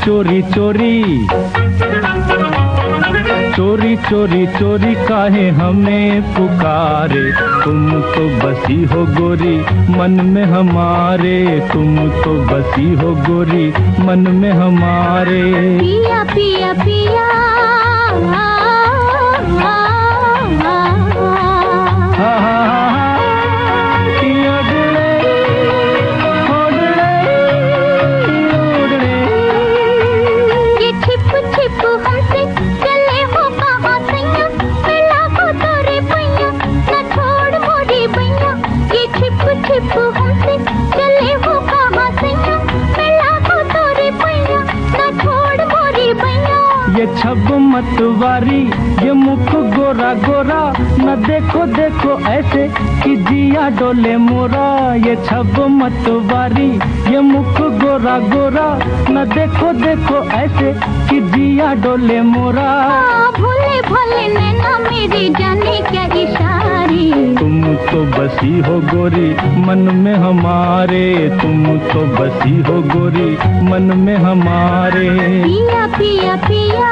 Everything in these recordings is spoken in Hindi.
चोरी चोरी चोरी चोरी चोरी काहे हमें पुकारे, तुम तो बसी हो गोरी मन में हमारे, तुम तो बसी हो गोरी मन में हमारे। पिया पिया पिया ये छब मतवारी ये मुख गोरा गोरा, न देखो देखो ऐसे कि जिया डोले मोरा। ये छब मतवारी ये मुख गोरा गोरा, न देखो देखो ऐसे कि जिया डोले मोरा। भोले भोले नैना मेरी जाने क्या इशारे, तुम तो बसी हो गोरी मन में हमारे, तुम तो बसी हो गोरी मन में हमारे। पिया पिया पिया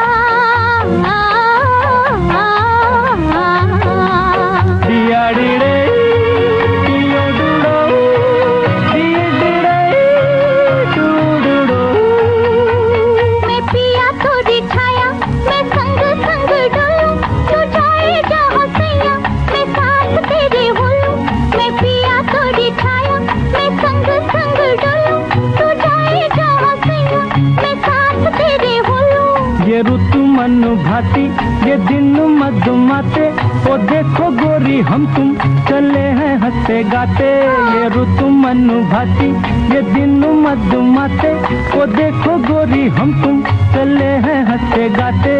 मैं पिया तो दिखाया, मैं संग संग डोलूं, तू जाए जहाँ सैया मैं साथ तेरे होलूं। मैं पिया तो दिखाया, मैं संग संग डोलूं, तू जाए जहाँ सैया मैं साथ तेरे होलूं। ये ऋतु मन भाती ये दिन मधुमाते, ओ देखो गोरी हम तुम चले हैं हंसते गाते। ये ऋतु मन भाती ये दिन मधुमाते, ओ देखो गोरी हम तुम चले हैं हंसते गाते।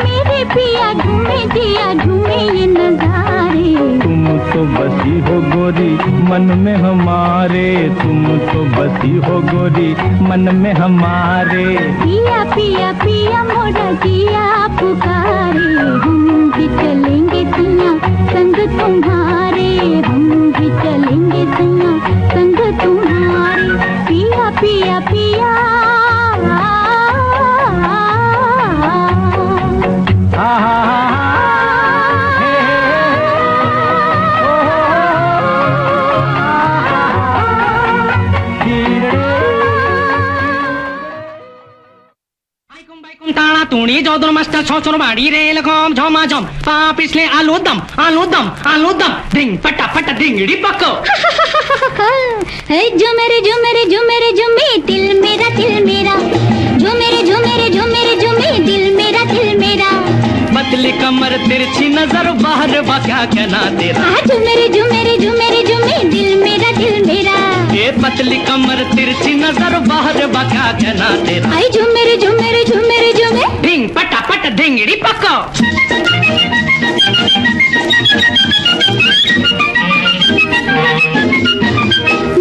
मेरे पिया झूमे जिया झूमे ये नजारे, तुम तो बसी हो गोरी मन में हमारे, तुम तो बसी हो गोरी मन में हमारे। पिया पिया पिया मोरा जिया पुकारे, हम भी चलेंगे सैया संग तुम्हारे, हम भी चलेंगे सैया संग तुम्हारे। पिया पिया पिया ताड़ा तूड़ी जोधर मस्टर छोचर बाड़ी रेल कॉम झोमा झोम पा पिछले आलू दम आलू दम आलू दम धिंग फटा फटा धिंगड़ी पको। जो मेरे जो मेरे जो मेरे जो मेरे दिल मेरा दिल मेरा, जो मेरे जो मेरे जो मेरे जो मेरे दिल मेरा दिल मेरा। पतली कमर तिरछी नजर बाहर क्या कहना तेरा, जो मेरे जो मेरे जो मेरे जो मेरे दिल मेरा दिल मेरा। ये पतली कमर तिरछी नजर बाहर क्या कहना तेरा। आई जो मेरे जो मेरे जो मेरे जो मेरे धिंग फटा फटा धिंगड़ी पको।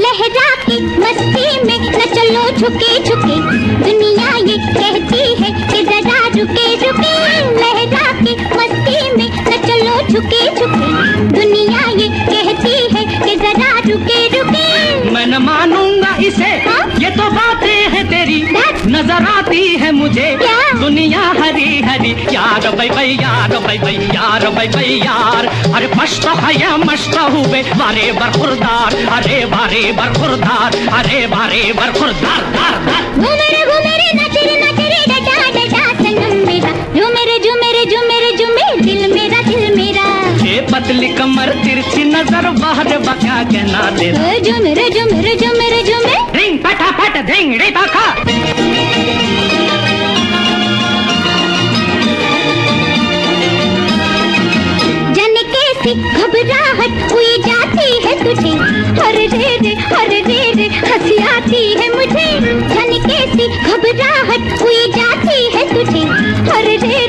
लहरा की मस्ती में न चलो झुके झुके, दुनिया ये कहती है कि जरा रुके रुके। लहरा की मस्ती में न चलो झुके झुके, दुनिया ये कहती है कि जरा रुके रुके। मैं न मानूंगा इसे, ये तो बातें हैं तेरी नजर आती है मुझे दुनिया हरी हरी। यार भाई भाई यार भाई भाई यार भाई भाई यार, अरे मस्त है या मस्त हुए बारे बरखुरदार, अरे बारे बरखुरदार, अरे बारे बरखुरदार दार दार। घूमेरे नचरे नचरे डटा डटा सनम मेरा, जो मेरे जो मेरे जो मेरे जो मेरे दिल मेरा दिल मेरा। ये पतली कमर तिरछी नजर बाहर क्या कहना तेरा। जो मेरे जो मेरे जो मेरे जो मेरे रिंग फटा फट धिंगड़ी पका। घबराहट हुई जाती है तुझे, हर रे रे हंसी आती है मुझे। झनके सी घबराहट हुई जाती है तुझे, हर रे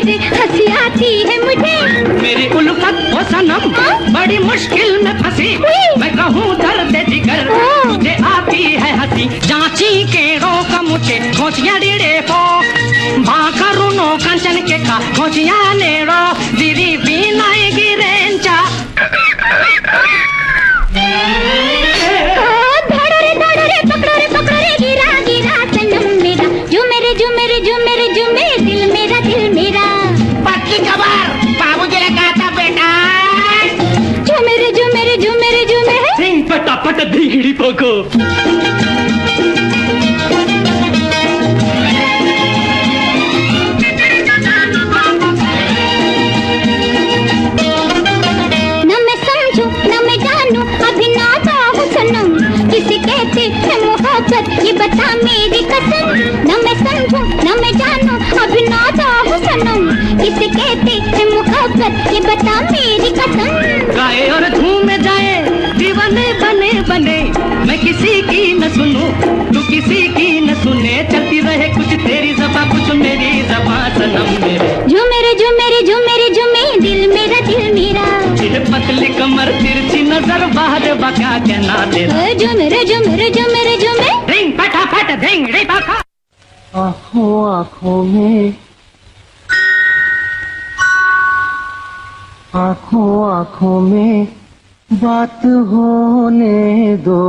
रे सनम बड़ी मुश्किल में फंसी, मैं कहूँ दर्द जिगर तुझे आती है हंसी, जांची केड़ो का मुझे खोचिया डीड़े को भाकरुनो कंचन के का खोचिया नेड़ो दीदी बीनाई गिरेंचा पटापट धिगड़ी पोको न मैं समझूं न मैं जानूं अभी नाता हूँ सनम, किसे कहते हैं मोहब्बत ये बता मेरी कसम। न मैं समझूं न मैं जानूं अभी नाता हूँ सनम, किसे कहते हैं मोहब्बत ये बता मेरी कसम। गाए और झूम जाए दीवाने बने बने, मैं किसी की न सुनूं तू किसी की न सुने, चलती रहे कुछ तेरी ज़बां कुछ मेरी ज़बां सनम मेरे। झूमे झूमे दिल मेरा ये पतली कमर तिरछी नजर बाहर बका कहना तेरा। झूमे धिंग फटाफट धिंग रे बाका। आँखों आँखों में, आँखों आँखों में बात होने दो,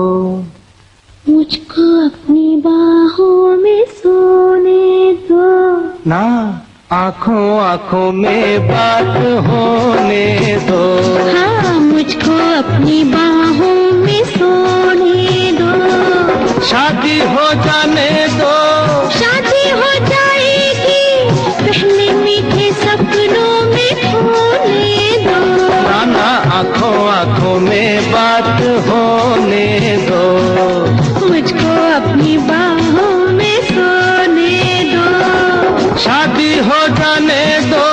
मुझको अपनी बाहों में सोने दो। ना आँखों आँखों में बात होने दो, हाँ मुझको अपनी बाहों में सोने दो। शादी हो जाने दो, शादी हो जाएगी पहले मीठे सपनों में खोने दो। ना आँखों आँखों में बात होने दो, मुझको अपनी बाहों में सोने दो। शादी हो जाने दो,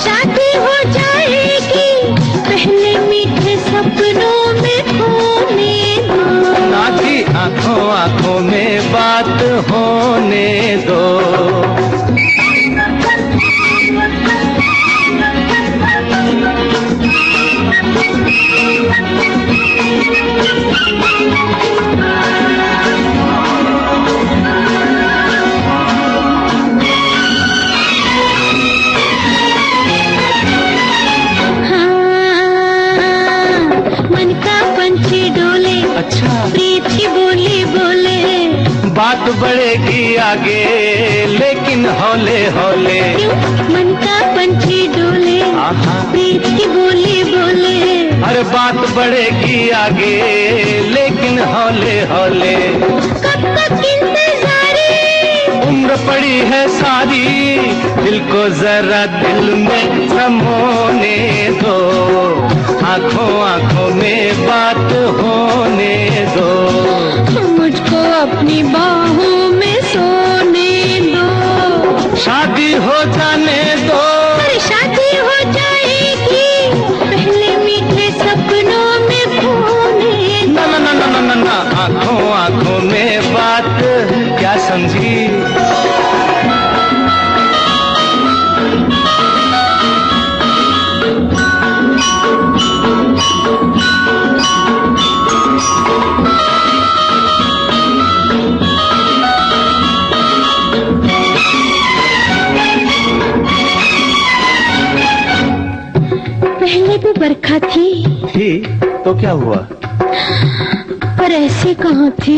शादी हो जाएगी पहले मीठे सपनों में खोने दो। ना जी आँखों आँखों में बात होने दो। अच्छा प्रीत की बोली बोले, बात बढ़ेगी आगे लेकिन हौले हौले। क्यों मन का पंछी डोले, प्रीत की बोली बोले। अरे बात बढ़ेगी आगे लेकिन हौले हौले। कब तक इंतजारी, उम्र पड़ी है सारी, दिल को जरा दिल में समोने दो, आँखों आँखों में बात होने दो। मुझको अपनी बाहों में सोने दो। शादी हो जाने दो, अरे शादी हो जाएगी पहले मीठे सपनों में खोने दो। ना ना ना ना ना ना, आँखों आँखों में बात क्या समझी। पहले भी बरखा थी तो क्या हुआ, पर ऐसी कहाँ थी।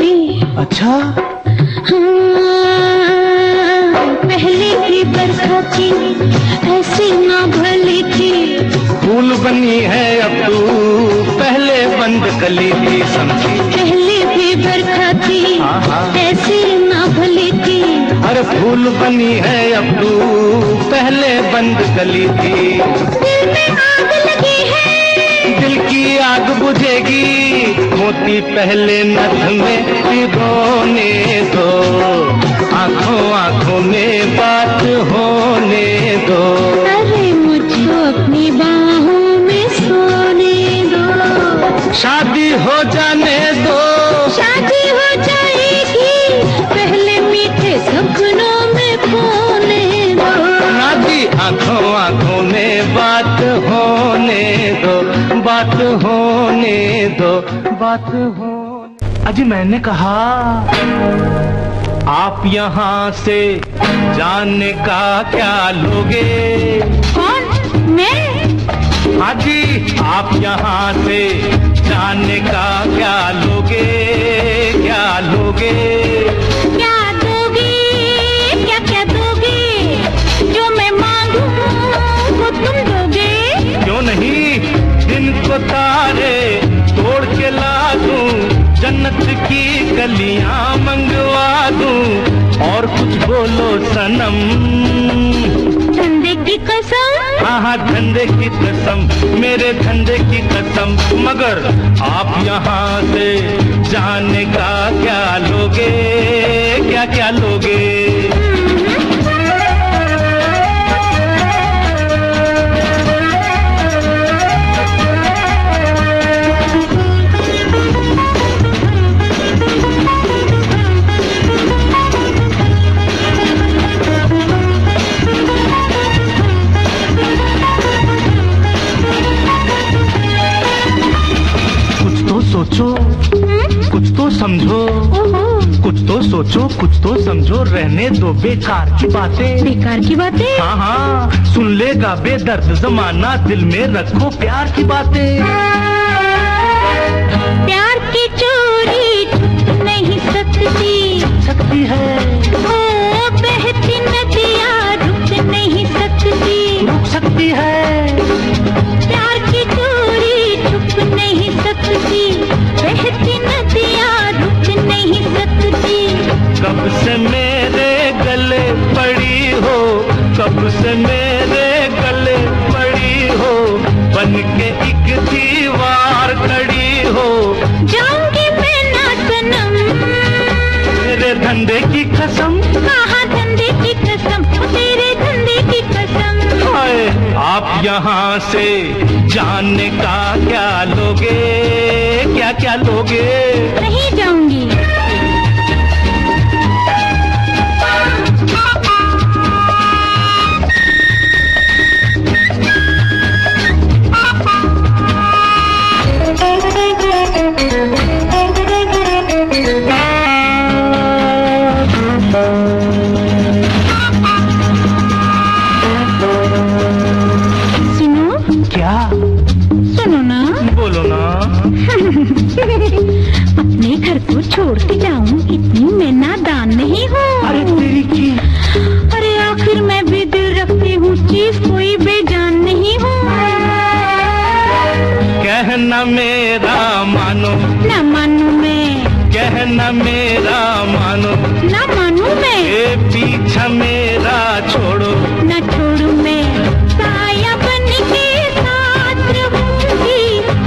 अच्छा पहले भी बरखा थी ऐसी ना भली थी। फूल बनी है अब तू पहले बंद कली थी समझी। पहले भी बरखा थी ऐसी ना भली थी। अरे फूल बनी है अब तू पहले बंद कली थी। दिल में आग लगी है, दिल की आग बुझेगी, मोती पहले नथ में भिगोने दो, आँखों आँखों में बात होने दो। अरे मुझको अपनी बाहों में सोने दो। शादी हो जाने दो, शादी हो जाएगी पहले मीठे सपनों में खोने दो। ना जी आँखों आँखों में बात होने दो। बात होने दो, बात हो। अजी मैंने कहा आप यहाँ से जाने का क्या लोगे? कौन? मैं? हाँ जी, आप यहाँ से जाने का क्या लोगे? क्या लोगे? क्या दोगे? क्या क्या दोगे? जो मैं मांगूं वो तुम दोगे? क्यों नहीं, दिन को तारे तोड़ के ला दूं, जन्नत की गलियां मंगवा दूं, और कुछ बोलो सनम। धंधे की कसम? हाँ हाँ धंधे की कसम, मेरे धंधे की कसम। मगर आप यहाँ से जाने का क्या लोगे? क्या क्या लोगे? सोचो, कुछ तो समझो, कुछ तो सोचो, कुछ तो समझो, रहने दो बेकार की बातें। बेकार की बातें? हाँ हाँ सुन लेगा बेदर्द जमाना, दिल में रखो प्यार की बातें। प्यार की चोरी छुप नहीं सकती, सकती है। ओ बहती नदियाँ रुक नहीं सकती, रुक सकती है। प्यार की चोरी छुप नहीं सकती, बहती नदियाँ रुक नहीं सकती। कब से मेरे गले पड़ी हो, कब से मेरे गले पड़ी हो, बन के एक दीवार खड़ी हो। जाऊंगी मैं ना सनम, तेरे धंधे की कसम। कहाँ धंधे की कसम, तेरे धंधे की कसम। हाय, आप यहाँ से जाने का क्या लोगे? क्या क्या लोगे? नहीं जाऊंगी। अपने घर को छोड़ के जाऊं इतनी मैं नादान नहीं हूँ। अरे तेरी की, अरे आखिर मैं भी दिल रखती हूँ, चीज कोई बेजान नहीं हूँ। कहना मेरा मानो, न मानू मैं, कहना मेरा मानो, न मानू मैं, ये पीछा मेरा छोड़ो, न छोड़ू मैं। साया बन के साथ रहूंगी,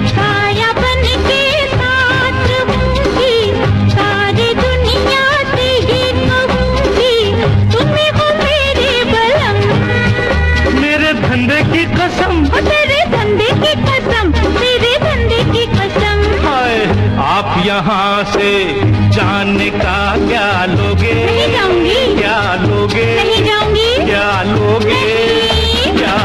साया बन के साथ रहूंगी, सारी दुनिया से ये कहूंगी, तुम्हें हो मेरे बलम। मेरे धंधे की कसम, तेरे धंधे की कसम, तेरे धंधे की कसम। हाय, आप यहाँ से जाने का क्या लोगे? नहीं जाऊंगी। क्या लोगे? नहीं जाऊंगी। क्या लोगे? नहीं। क्या?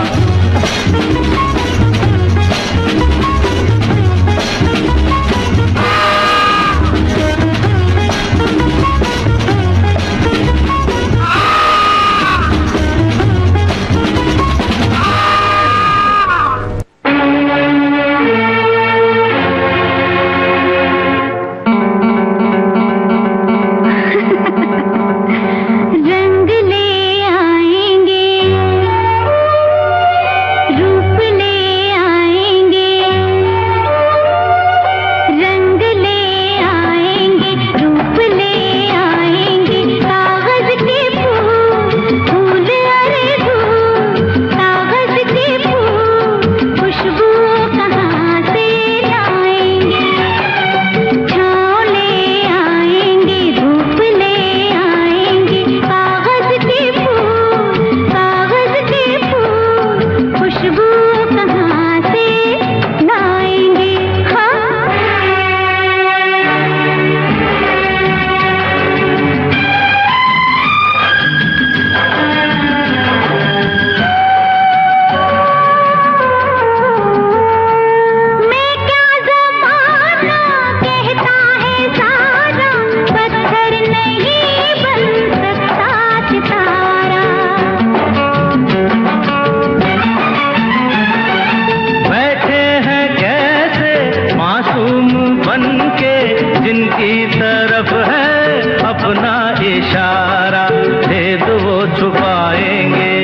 आएंगे,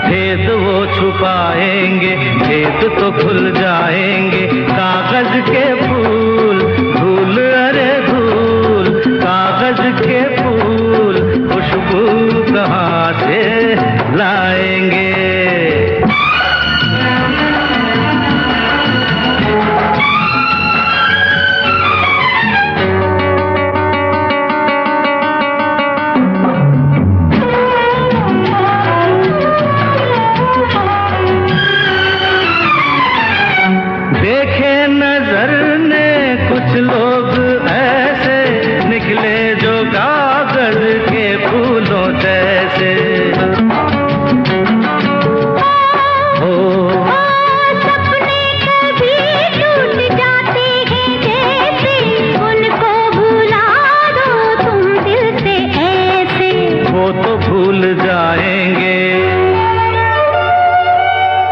भेद वो छुपाएंगे, भेद तो खुल जाएंगे। कागज के फूल धूल, अरे धूल, कागज के फूल खुशबू कहाँ से लाएंगे। देखे नजर ने कुछ लोग ऐसे निकले जो कागज के फूलों जैसे। सपने कभी टूट जाते हैं जैसे, उनको भुला दो तुम दिल से ऐसे। वो तो भूल जाएंगे,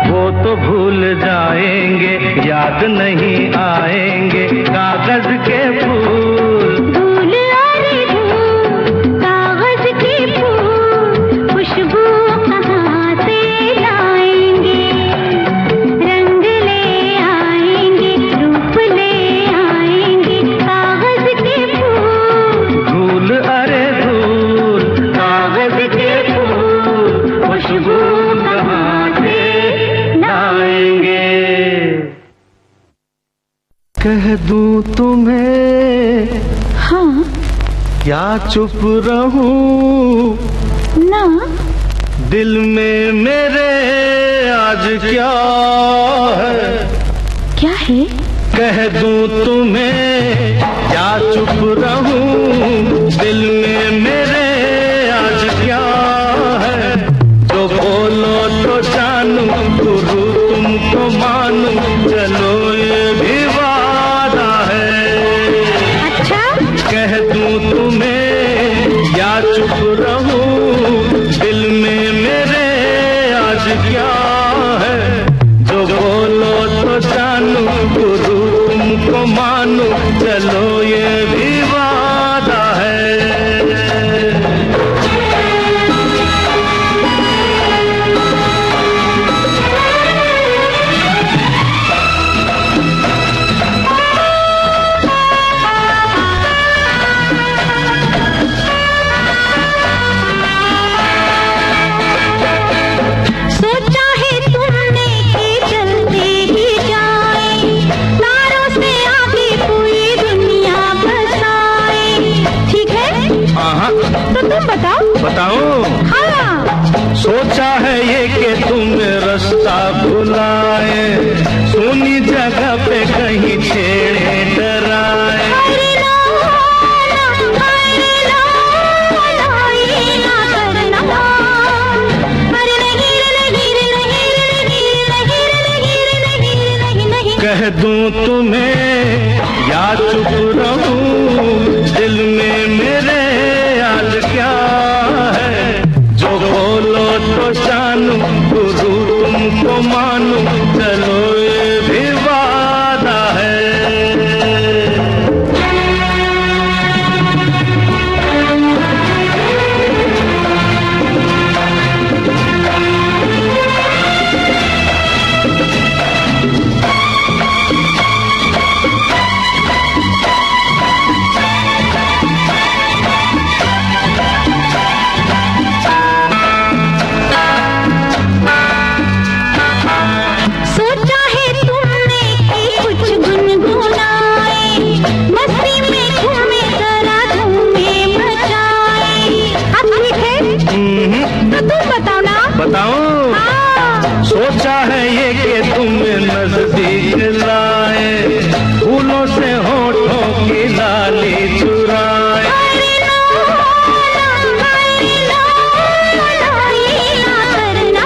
वो तो भूल जाएंगे, याद नहीं आएंगे कागज के फूल। धूल अरे धूल, कागज के फूल खुशबू कहाँ से लाएंगे। रंग ले आएंगे, रूप ले आएंगे कागज के फूल। धूल अरे धूल, कागज के फूल खुशबू कहाँ से लाएंगे। कह दूं तुम्हें हाँ या चुप रहूं, ना दिल में मेरे आज क्या है। क्या है? कह दूं तुम्हें या चुप रहूं, दिल में मेरे आज क्या है। जो बोलो तो जानूं, गुरु तुमको मानूं, चलो ये भी वादा है। अच्छा कह दूं तुम्हें या चुप रहूं, दिल में मेरे आज क्या है। जो बोलो तो जानूं, गुरु तुमको मानूं, चलो ये भी वादा है। सोचा है तुमने कि चलते ही जाए, तारों से आगे पूरी दुनिया बसाए। ठीक है हाँ तो तुम बताओ। बताओ। हाँ सोचा है ये कि तुम रास्ता भुलाए, सुनी जगह पे कहीं छेड़े डराए। हरे लो, हरे लो, ये ना करना। अरे नहीं रे नहीं रे नहीं रे नहीं रे नहीं रे नहीं रे नहीं नहीं। कह दूं तुम्हें या चुप रहूं, दिल में मेरे आज क्या है। जो बोलो तो जानूं, गुरु तुमको मानूं, चलो ये भी वादा है। सोचा है तुमने कि कुछ गुनगुनाए, मस्ती में घूमे जरा धूमे मचाए। अब ठीक है तो तुम बताओ ना। बताओ। हाँ सोचा है ये कि तुम्हें नजदीक लाए, फूलों से होठों की लाली चुराए। हरे लो, हरे लो, ये ना करना।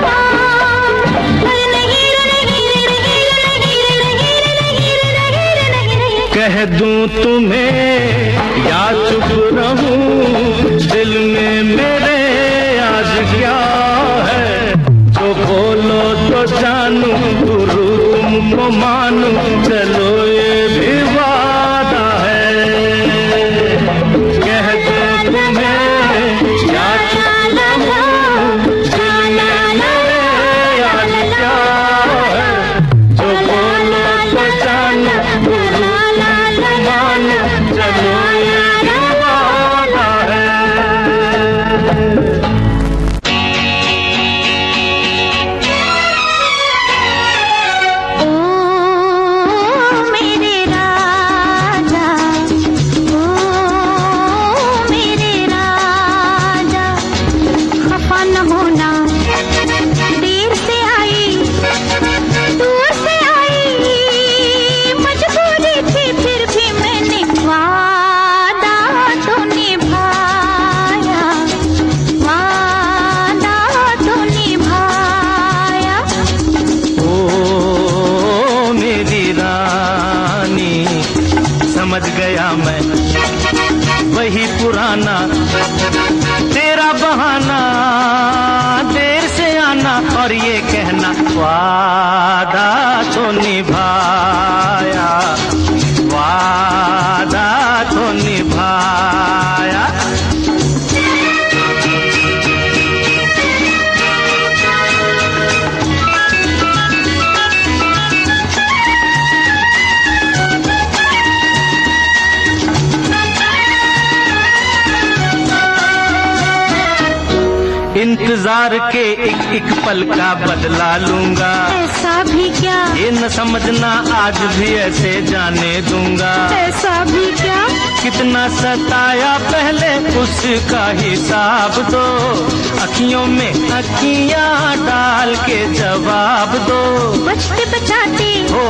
अरे नहीं रे नहीं रे नहीं रे नहीं रे नहीं रे नहीं रे नहीं रे नहीं। कह दूं तुम्हें या चुप रहूं, दिल में मेरे आज क्या है। जो बोलो तो जानूं, गुरु तुमको मानूं, चलो ये भी वादा है। कह दूं तुम्हें या चुप न होना, देर से आई दूर से आई, मजबूरी थी फिर भी मैंने वादा तो निभाया, वादा तो निभाया। ओ मेरी रानी, समझ गया मैं वही पुराना तेरा बहाना, देर से आना और ये कहना वादा तो निभाया, वादा तो निभाया। इंतजार के एक पल का बदला लूंगा, ऐसा भी क्या, ये न समझना आज भी ऐसे जाने दूंगा। ऐसा भी क्या, कितना सताया पहले उसका हिसाब दो, अखियों में अखियां डाल के जवाब दो। बचते बचाते हो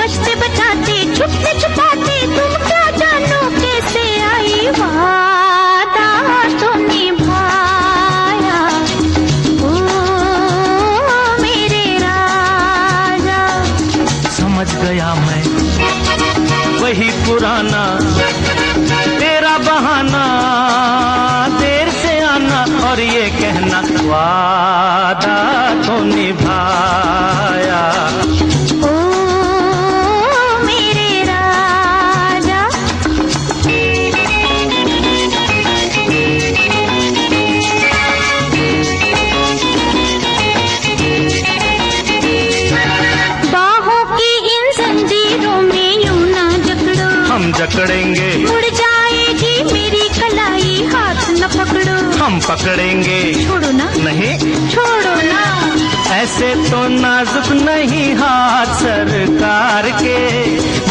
बचते बचाते छुपते छुपाते तुम क्या जानो कैसे आई, वादा तो निभाया। ओ मेरे राजा, समझ गया मैं वही पुराना तेरा बहाना, देर से आना और ये कहना वादा तो निभाया। ओ मेरे राजा। बाहों की इन जंजीरों में यूं ना जकड़ो, हम जकड़ेंगे उड़ जाएगी मेरी कलाई, हाथ न पकड़ो। हम पकड़ेंगे छोड़ो ना, नहीं, छोड़ो ना, ऐसे तो नाजुक नहीं हाथ सरकार के,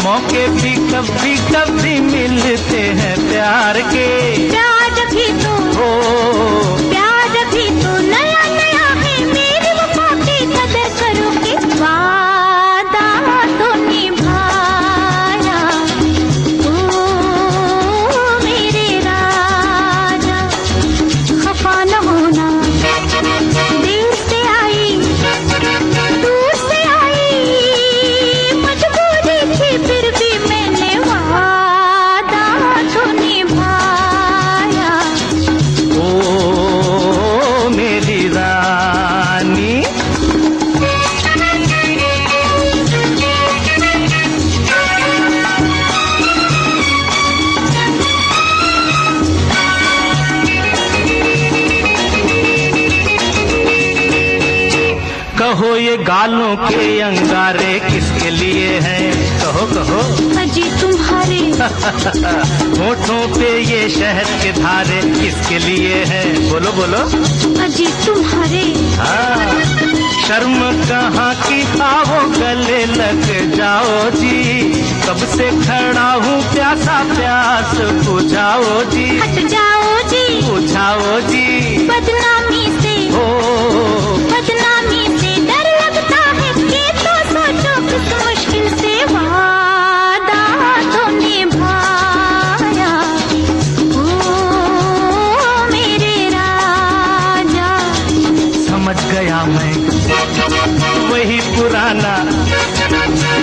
मौके भी कभी कभी मिलते हैं प्यार के। प्यार भी तो, हो प्यार भी तो नया नया है, मेरी वफा की कदर करोगे, वादा तो निभाया। ओ मेरे राजा, खफा न होना, देर से आई दूर से आई, मजबूरी थी फिर भी मैंने वादा तो निभाया। ओ मेरी रानी, कहो ये गालों के अंगारे किसके लिए हैं, कहो कहो। अजी तुम्हारे होठों पे ये शहद के धारे किसके लिए हैं, बोलो बोलो। अजी तुम्हारे हाँ, शर्म कहाँ की, आओ गले लग जाओ जी, कब से खड़ा हूँ प्यासा प्यास बुझाओ जी, हट जाओ जी, बुझाओ जी। बदनामी से, हो बदनामी से डर लगता है, ये तो सोचो किस मुश्किल से, वादा तो निभाया। ओ मेरे राजा, समझ गया मैं वही पुराना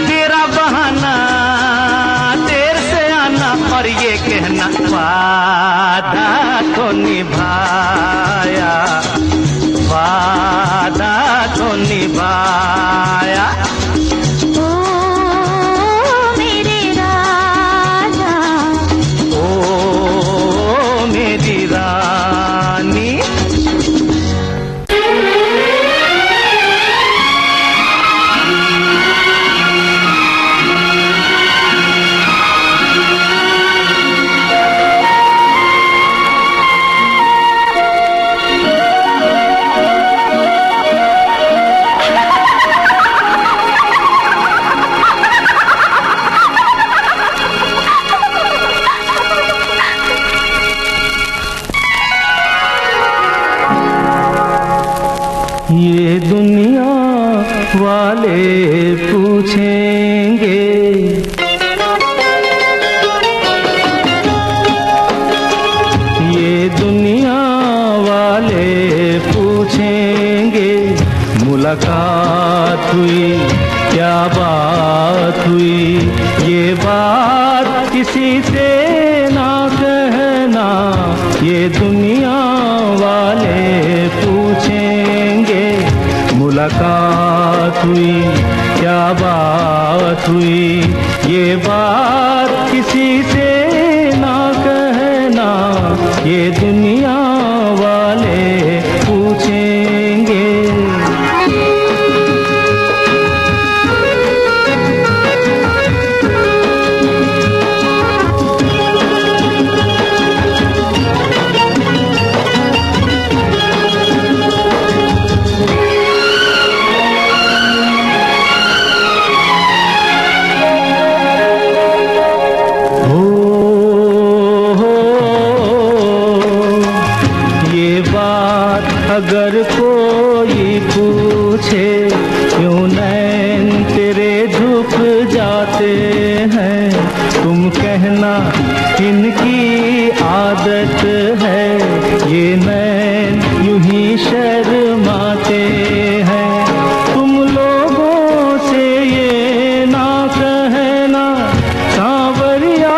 तेरा बहाना, देर से आना और ये कहना वादा तो निभाया, वादा तो निभाया। ओ मेरे राजा, ओ मेरी रानी। ये दुनिया वाले पूछेंगे। ये दुनिया वाले पूछेंगे, मुलाकात हुई क्या बात हुई, ये बात किसी से ना कहना। ये दुनिया वाले पूछेंगे, मुलाकात हुई क्या बात हुई, ये बात किसी से ना कहना। ये दुनिया वाले पूछेंगे। अगर कोई पूछे क्यों नैन तेरे झुक जाते हैं, तुम कहना इनकी आदत है, ये नैन यूं ही शर्माते हैं। तुम लोगों से ये ना कहना, सांवरिया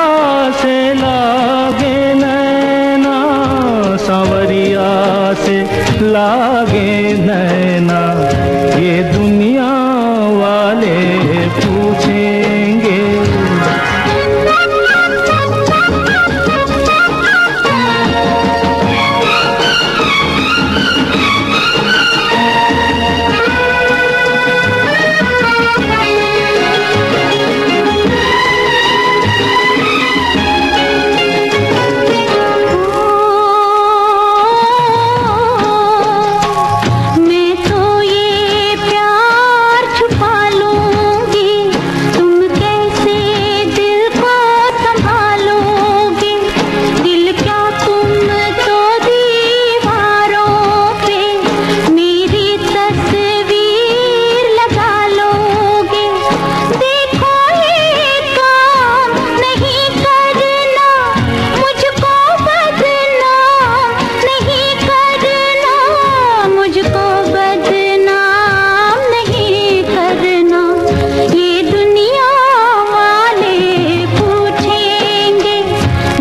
से लागे नैना, सांवरिया से लागे नैना। ये दुनिया वाले पूछेंगे।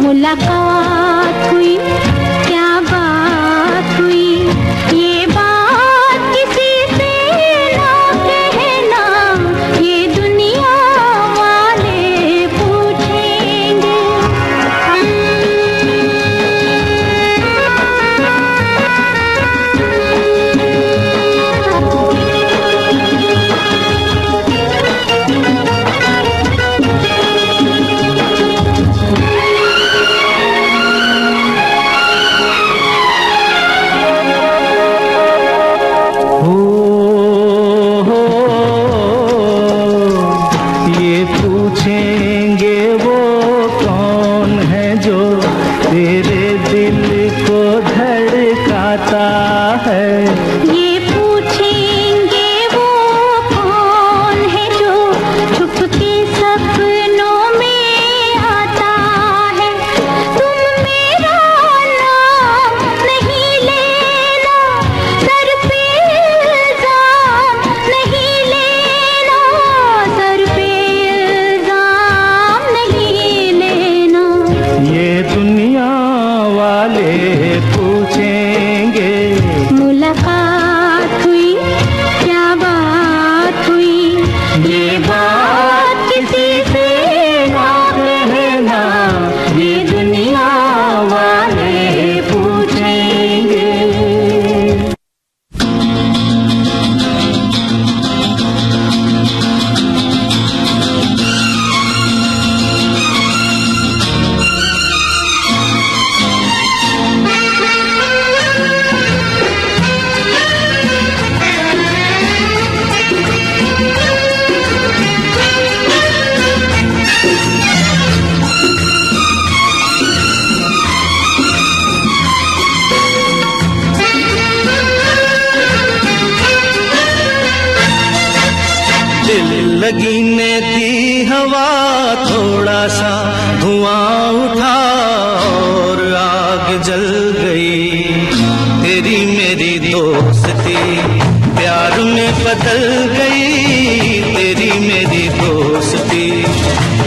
मुलाकात हुई क्या बात हुई, ये बात किसी से ना कहना। ये दुनिया वाले पूछेंगे। पूछेंगे वो कौन है जो तेरे दिल को धड़काता है। ये पूछेंगे वो कौन है जो छुप के सपनों में आता है। तुम मेरा नाम नहीं लेना, सर पे इल्जाम नहीं लेना, सर पे इल्जाम नहीं लेना। ये दुनिया वाले पूछेंगे, मुलाकात लगी ने दी हवा थोड़ा सा धुआं उठा और आग जल गई। तेरी मेरी दोस्ती प्यार में बदल गई। तेरी मेरी दोस्ती,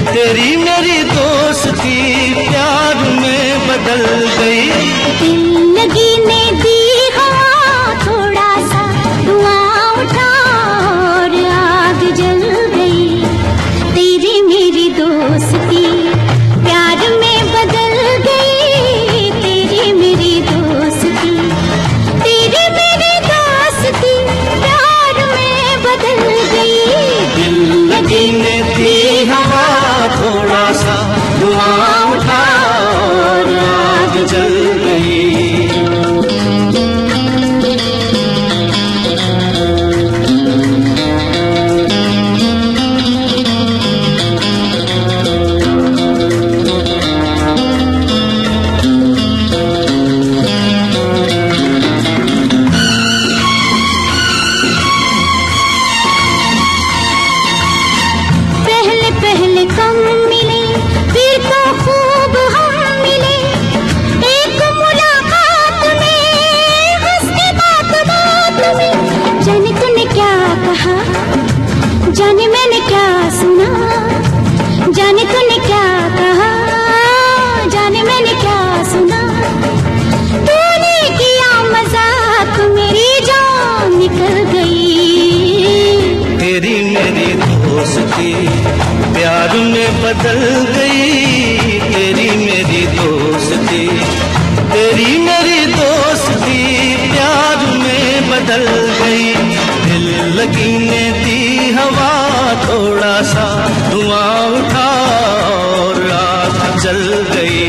तेरी मेरी दोस्ती प्यार में बदल गई। दिल लगी ने दी हवा थोड़ा सा धुआं उठा और आग जल गई। तेरी मेरी दोस्ती प्यार में बदल गई। तेरी मेरी दोस्ती, तेरी मेरी दोस्ती प्यार में बदल गई। दिल लगी ने दी हवा थोड़ा सा धुआं उठा और आग जल गई। पहले पहले कम मिले फिर तो खूब हम मिले। एक मुलाकात में हंसते बात बात में। जाने तूने क्या कहा, जाने मैंने क्या सुना। जाने तूने क्या कहा, जाने मैंने क्या सुना। तूने किया मजाक मेरी जान निकल गई। तेरी मेरी दोस्ती प्यार में बदल गई। तेरी मेरी दोस्ती, तेरी मेरी दोस्ती प्यार में बदल गई। दिल लगी ने दी हवा थोड़ा सा धुआं उठा और आग जल गई।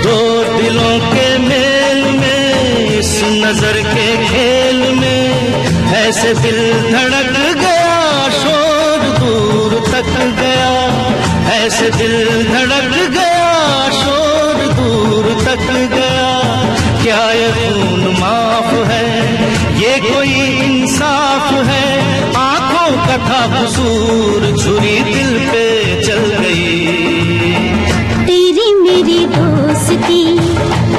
दो दिलों के मेल में, इस नजर के खेल में ऐसे दिल धड़क गया, शोर दूर तक गया। ऐसे दिल धड़क गया, शोर दूर तक गया। क्या ये खून माफ है, ये कोई इंसाफ है। आंखों का था कसूर, छुरी दिल पे चल गई। तेरी मेरी दोस्ती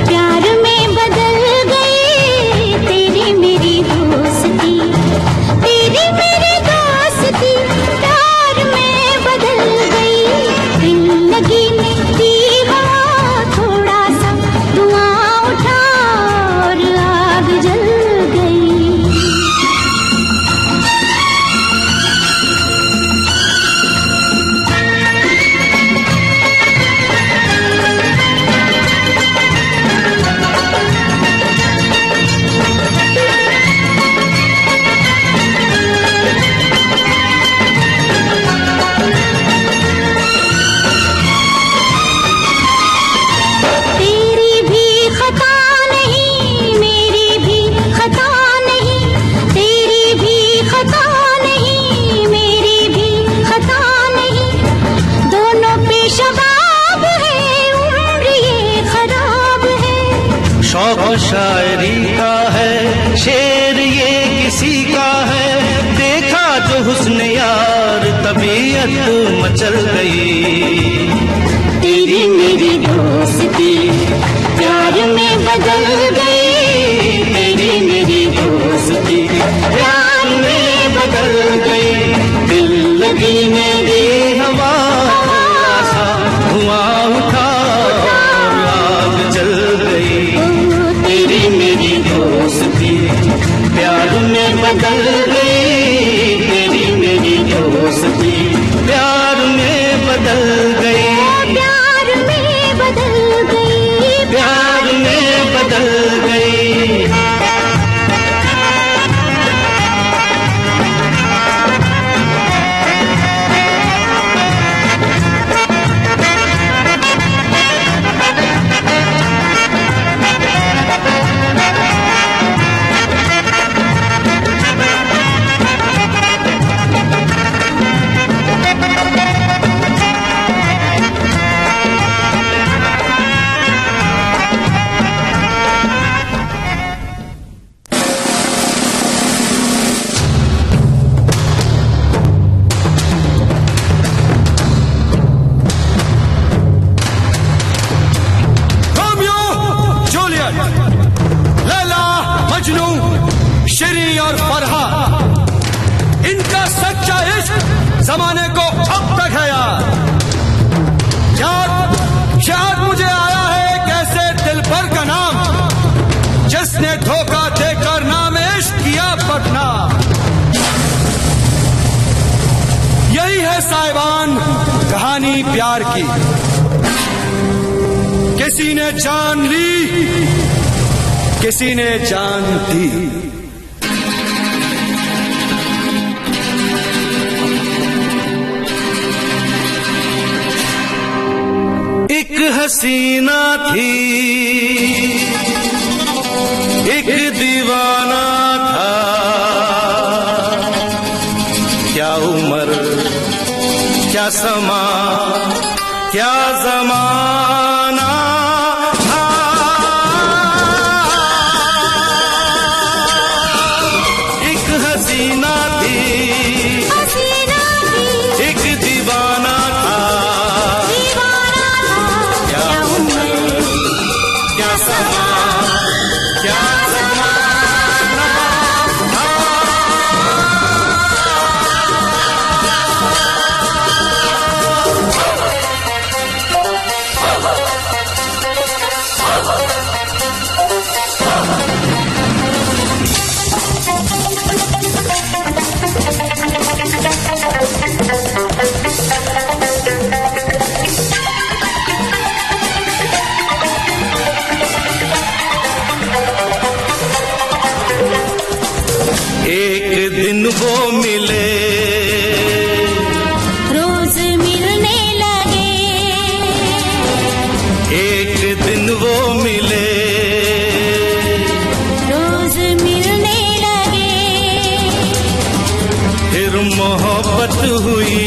प्यार में बदल गई। तेरी मेरी दोस्ती, तेरी मेरी दोस्ती प्यार में बदल गई। दिल लगी ने दी हवा थोड़ा सा धुआं उठा और आग जल गई। तेरी भी खता नहीं, मेरी भी खता नहीं। तेरी भी खता नहीं, मेरी भी खता नहीं। दोनों पे शबाब है, उम्र ये खराब है। शौक शायरी का है, शेर ये किसी का है। देखा जो हुस्न यार, तबीयत मचल गई। तेरी मेरी दोस्ती प्यार में बदल गई। तेरी मेरी दोस्ती प्यार में बदल गई। दिल लगी ने दी हवा थोड़ा सा धुआं उठा और आग जल गई। तेरी मेरी दोस्ती प्यार में बदल गई। तेरी मेरी दोस्ती प्यार में बदल गई। प्यार में बदल गई। प्यार में बदल गई। जमाने को अब तक है यार। याद मुझे आया है एक ऐसे दिलबर का नाम, जिसने धोखा देकर नाम इश्क किया बदनाम। यही है साहिबान कहानी प्यार की, किसी ने जान ली, किसी ने जान दी। एक हसीना थी, एक दीवाना था, क्या उम्र क्या समा क्या जमाना था। एक हसीना थी, एक दीवाना था, क्या उम्र क्या समा क्या जमाना था। एक दिन वो मिले, रोज मिलने लगे, एक दिन वो मिले, रोज मिलने लगे, फिर मोहब्बत हुई,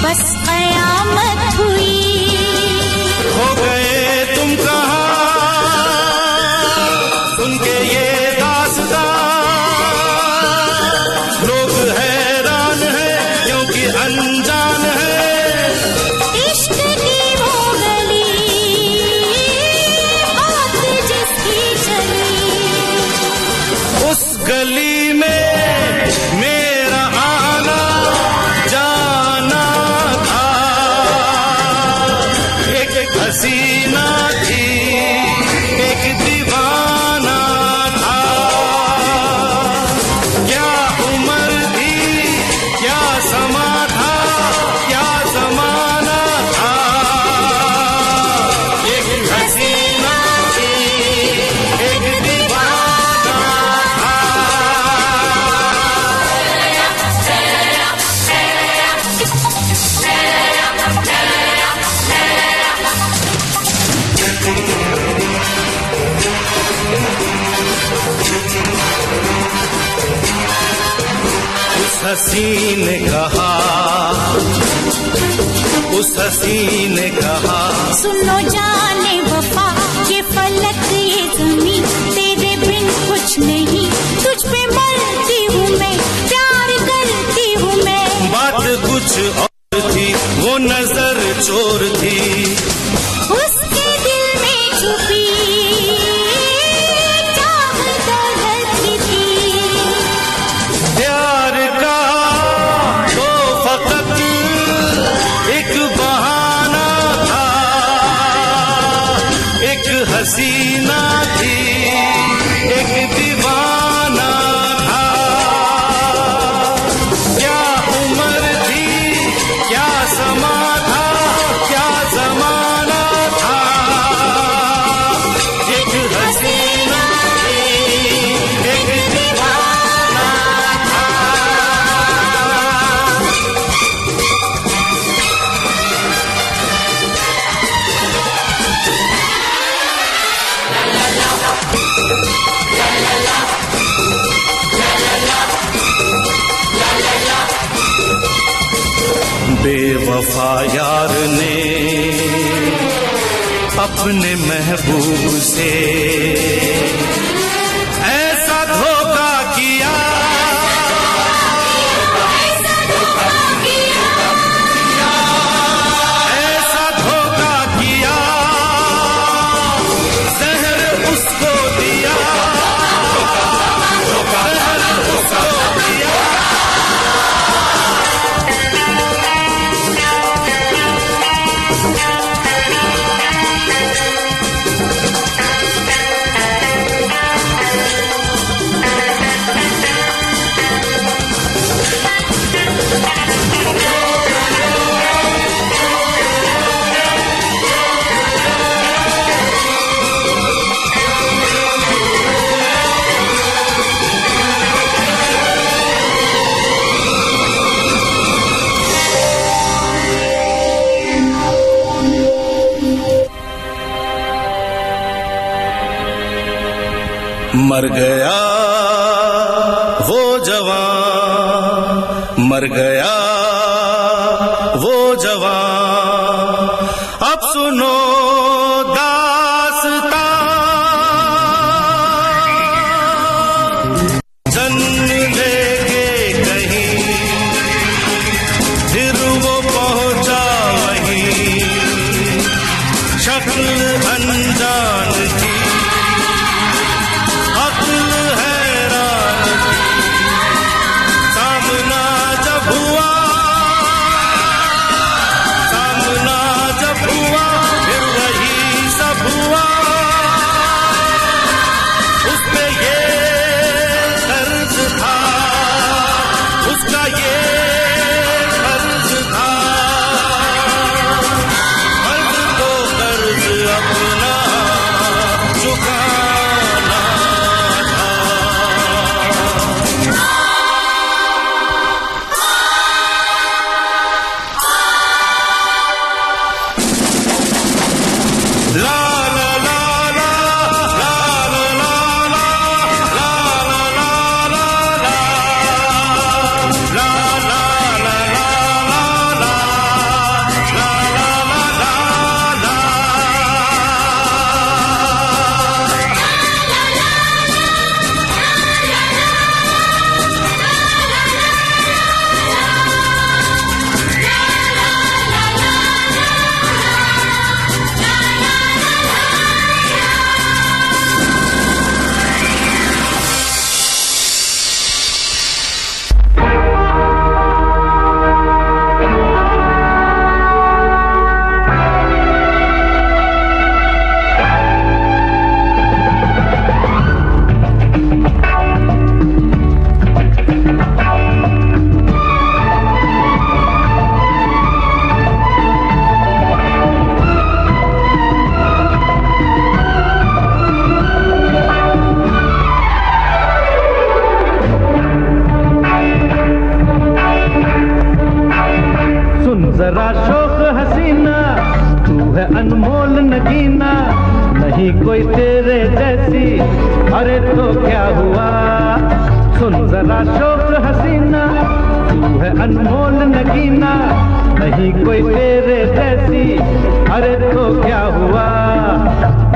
बस कयामत हुई। हो गए तुम कहाँ सुन के ये दास्तां, लोग हैरान हैं क्योंकि अनजान है। इश्क की वो गली, बात जिसकी चली, उस गली में मेरा आना जाना था। एक हसीना थी, एक दीवाना था, क्या उम्र थी क्या समा था, क्या जमाना था। एक हसीना थी, एक दीवाना था। उस हसीन ने कहा, उस हसीन ने कहा, सुनो जाने वफा, ये फलक ये ज़मीं, तेरे बिन कुछ नहीं, तुझ पे मरती हूँ मैं, प्यार करती हूँ मैं। बात कुछ और थी, वो नजर चोर थी, उसके दिल में छुपी चाहत धरती थी। प्यार का तो फकत एक बहाना था। एक हसीना थी, एक दीवाना था, क्या उम्र थी क्या समा था, क्या जमाना था। एक हसीना थी, एक दीवाना था। बेवफा यार ने अपने महबूब से ऐसा धोखा किया, ऐसा धोखा किया, जहर उसको दिया, जहर उसको दिया। मर गया वो जवान, मर गया वो जवान। अब सुनो दास्तां, जन्म लेके कहीं फिर वो पहुंचा वहीं, शक्ल अनजान की, अक्ल हैरान की। सामना जब हुआ, सामना जब हुआ, फिर वही सब हुआ। उस पे ये कर्ज था, उसका ये कर्ज था, कर्ज तो कर्ज अपना चुकाना था। ला ला ला ला, ला ला ला ला, ला ला ला ला, ला ला ला ला, ला ला ला ला। सुन जरा शौक हसीना, तू है अनमोल नगीना, नहीं कोई तेरे जैसी, अरे तो क्या हुआ। सुन जरा शौक हसीना, तू है अनमोल नगीना, नहीं कोई तेरे जैसी, अरे तो क्या हुआ।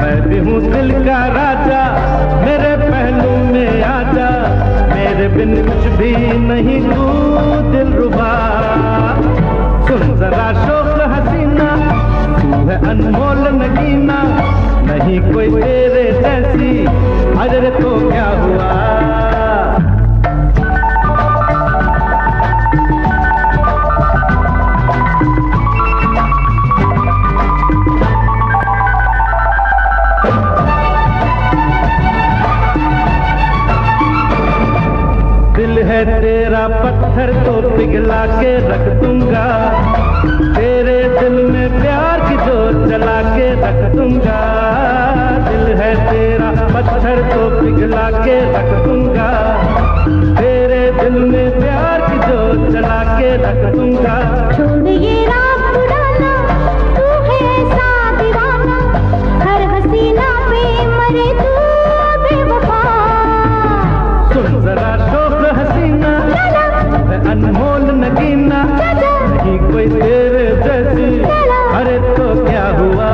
मैं भी हूँ दिल का राजा, मेरे पहलू में आजा, मेरे बिन कुछ भी नहीं तू दिलरुबा। सुन जरा शौक हसीना, तू है अनमोल नगीना, नहीं कोई तेरे जैसी, अरे तो क्या हुआ। दिल है तेरा पत्थर तो पिघला के रख दूंगा, तेरे दिल में प्यार की जोत जला के रख दूंगा। दिल है तेरा पत्थर तो पिघला के रख दूंगा, तेरे दिल में प्यार की जोत जला के रख दूंगा। छोड़ ये रात पुराना, तू है ऐसा दीवाना, हर हसीना पे मरे तू बेवफा। सुन जरा शौक हसीना, है अनमोल नगीना, नहीं कोई तेरे जैसी, अरे तो क्या हुआ।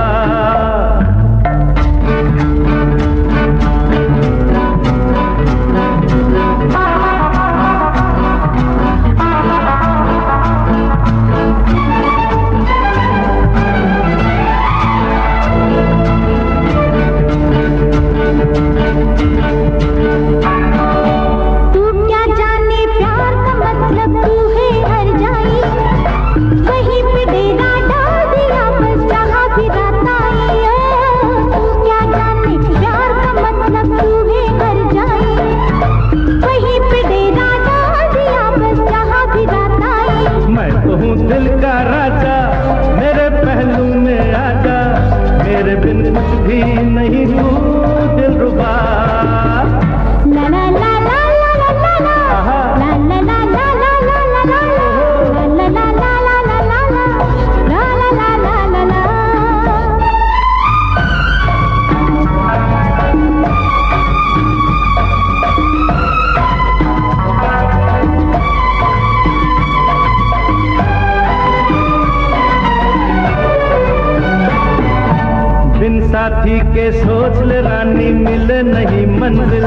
साथी के सोच ले रानी मिले नहीं मंजिल।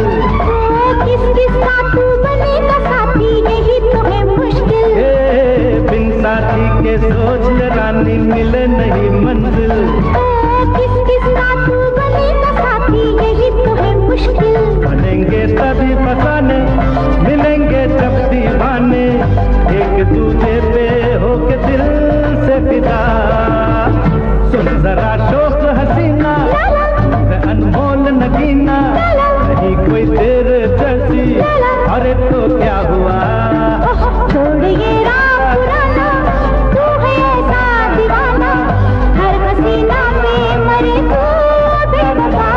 किस किस का तू बनेगा साथी यही तो है मुश्किल। बिन साथी के सोच ले रानी मिले नहीं मंजिल। किस किस का तू बनेगा साथी यही तो है मुश्किल। बनेंगे सभी फसाने मिलेंगे जब दीवाने, एक दूजे पे होके दिल से फिदा। सुन जरा शौक हसीना अनमोल नगीना, नहीं कोई तेरे जैसी, अरे तो क्या हुआ। छोड़ ये राम पुराना, तू है ऐसा दीवाना, हर हसीना पे मरे तू बेवफा।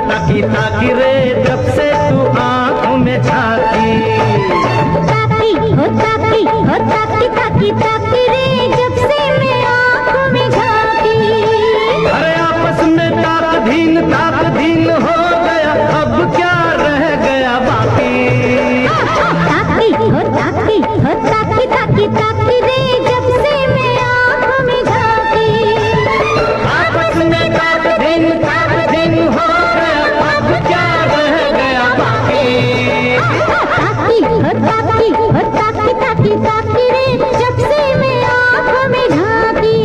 ताकी ताकी रे जब से तू आंखों में झांकी। ताकी हो ताकी हो ताकी ताकी ताकी रे जब से मैं आंखों में झांकी। अरे आपस में ताक धीन हो गया, अब क्या रह गया बाकी। ताकी हो ताकी हो ताकी ताकी ताकी रे जब से मैं आंखों में झांकी। आपस में ताक धीन हो गया, अब क्या रह गया बाकी। ताकी हो ताकी हो ताकी ताकी ताकी रे जब से मैं आंखों में झांकी।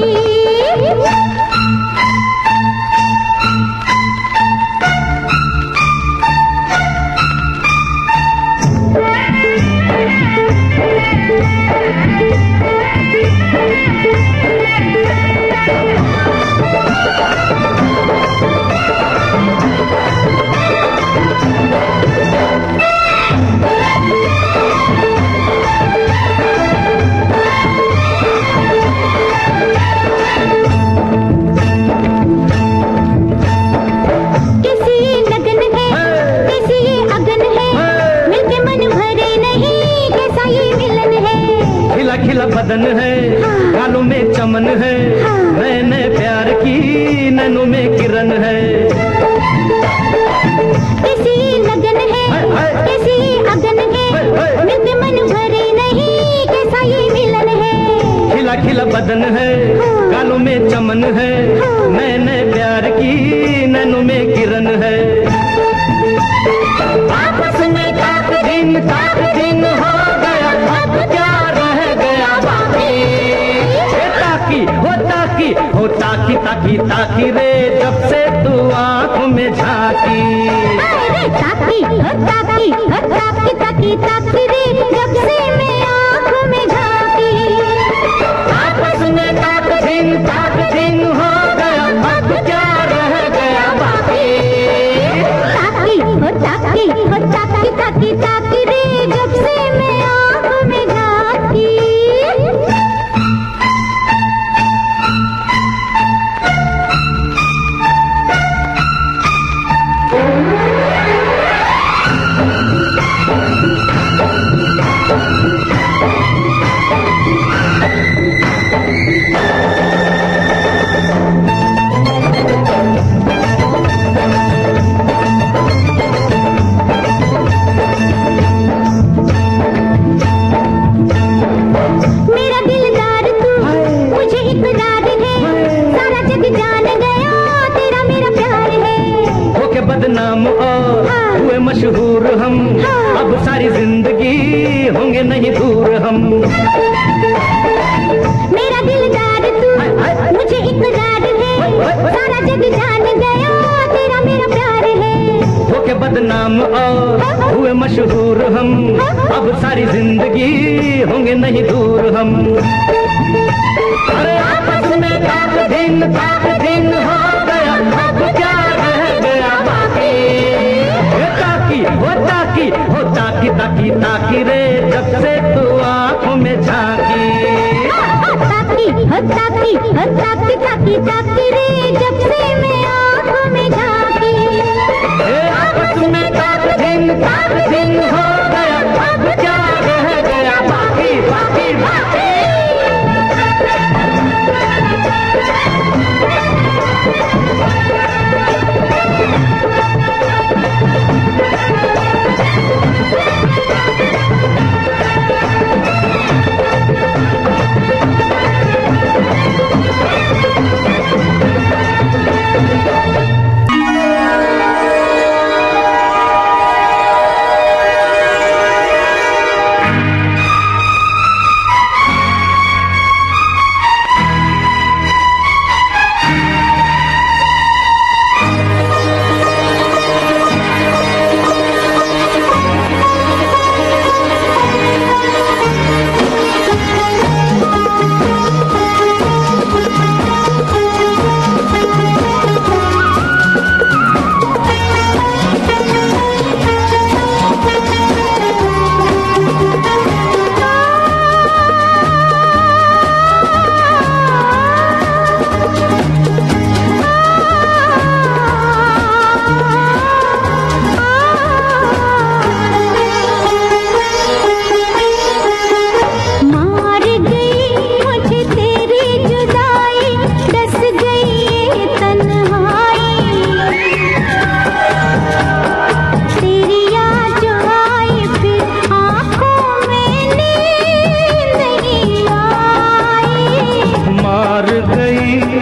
खिला बदन है, गालों में चमन है, मैंने प्यार की नैनों में किरण है। कैसी लगन है, कैसी अगन है, मेरे मन भरे नहीं कैसा ये मिलन है। खिला खिला बदन है, गालों में चमन है, मैंने प्यार की नैनों में किरण है। आपस में ताक दिन हो गया, अब क्या रह गया बाकी। हो ताकी ताकी ताकी रे जब से तू आंखों में झांकी। ताकी हो ताकी हो ताकी ताकी ताकी रे जब से मैं आंखों में झांकी। आपस में ताक दिन हो गया, अब क्या रह गया बाकी। ताकी हो ताकी हो ताकी ताकी ताकी रे जब से मैं आंखों में झांकी। बदनाम और हुए मशहूर हम, अब सारी जिंदगी होंगे नहीं दूर हम। मेरा दिलदार तू मुझे इकरार है, सारा जग जान गया तेरा मेरा प्यार है। होके बदनाम और हुए मशहूर हम, अब सारी जिंदगी होंगे नहीं दूर हम। अरे आपस में ताक दिन हो गया, ताकी ताकी ताकी रे जब से तू आंखों में झांकी। ताकी ताकी ताकी ताकी ताकी रे जब से मैं आंखों में झांकी। आपस में ताक दिन हो गया, अब क्या रह गया बाकी बाकी बाकी।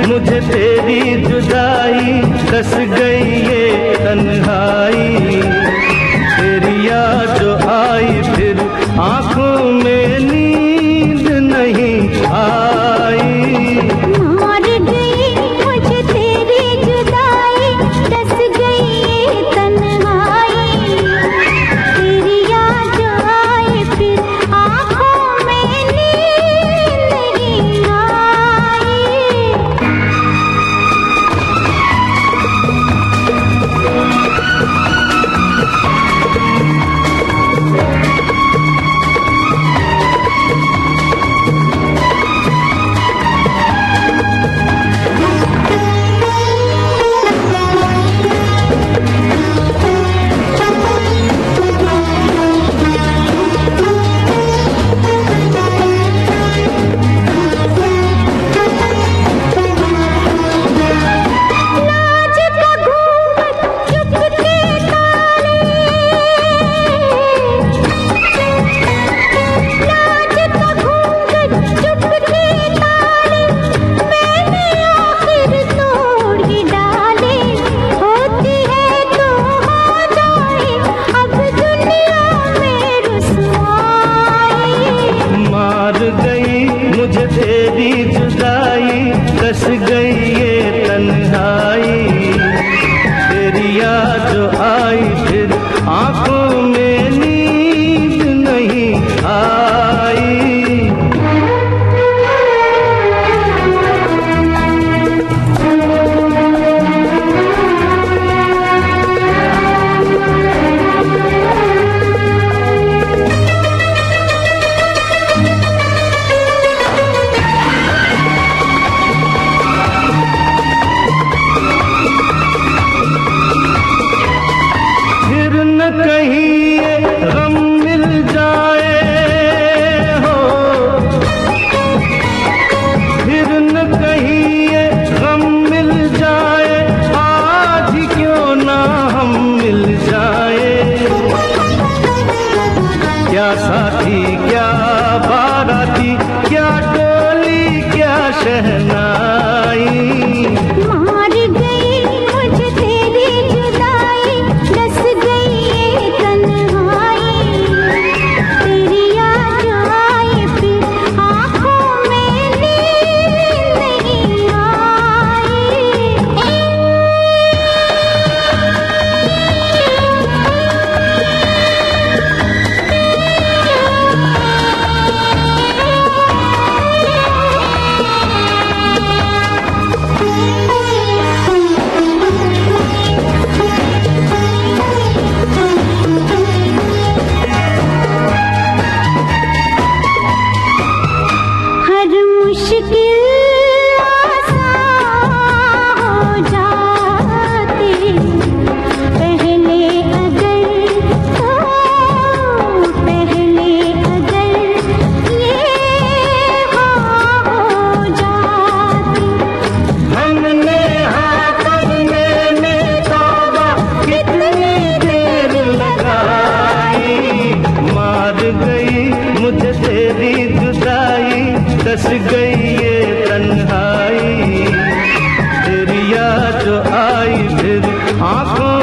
मुझे तेरी जुदाई दस गई ये तन्हाई। तेरी याद जो आई फिर आंखों में नींद नहीं आई। मार गई मुझे तेरी जुदाई दस गई ये तन्हाई। तेरी याद जो आई फिर आंखों में नींद नहीं आई। मुझे तेरी जुदाई दस गई ये तन्हाई। तेरी याद जो आई फिर आंखों में नींद नहीं आई। कहीं ये गम मिल जाए हो, फिर न कहीं ये गम मिल जाए, आज ही क्यों ना हम मिल जाए। क्या साथी क्या बाराती, क्या डोली क्या शहनाई। मार गई मुझे तेरी जुदाई दस गई ये तन्हाई। तेरी याद जो आई फिर आंखों में नींद नहीं आई। मुझे तेरी जुदाई कस गई ये तन्हाई, तेरी याद जो आई फिर आंखों